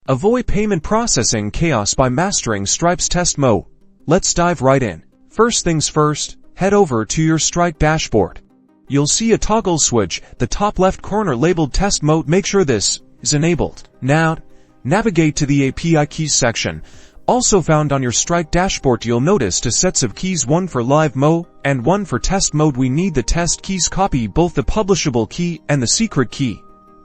Avoid payment processing chaos by mastering Stripe's test mode. Let's dive right in. First things first, head over to your Stripe dashboard. You'll see a toggle switch, the top left corner labeled Test Mode. Make sure this is enabled. Now, navigate to the API Keys section. Also found on your Stripe dashboard, you'll notice two sets of keys, one for live mode and one for test mode. We need the test keys. Copy both the publishable key and the secret key.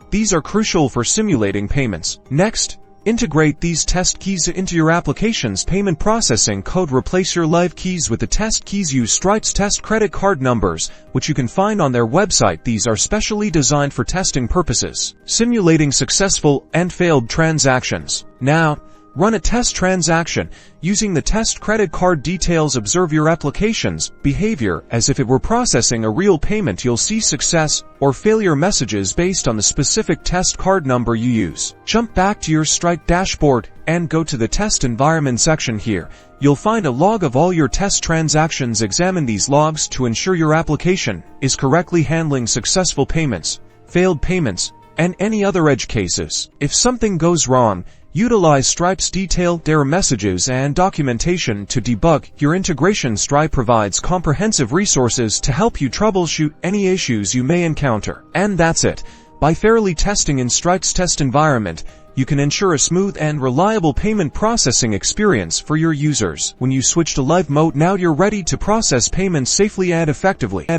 These are crucial for simulating payments. Next, integrate these test keys into your application's payment processing code. Replace your live keys with the test keys. Use Stripe's test credit card numbers, which you can find on their website. These are specially designed for testing purposes, simulating successful and failed transactions. Now, run a test transaction using the test credit card details. Observe your application's behavior as if it were processing a real payment. You'll see success or failure messages based on the specific test card number you use. Jump back to your Stripe dashboard and go to the test environment section. Here, you'll find a log of all your test transactions. Examine these logs to ensure your application is correctly handling successful payments, failed payments, and any other edge cases. If something goes wrong, utilize Stripe's detailed error messages and documentation to debug your integration. Stripe provides comprehensive resources to help you troubleshoot any issues you may encounter. And that's it. By fairly testing in Stripe's test environment, you can ensure a smooth and reliable payment processing experience for your users. When you switch to live mode, now you're ready to process payments safely and effectively.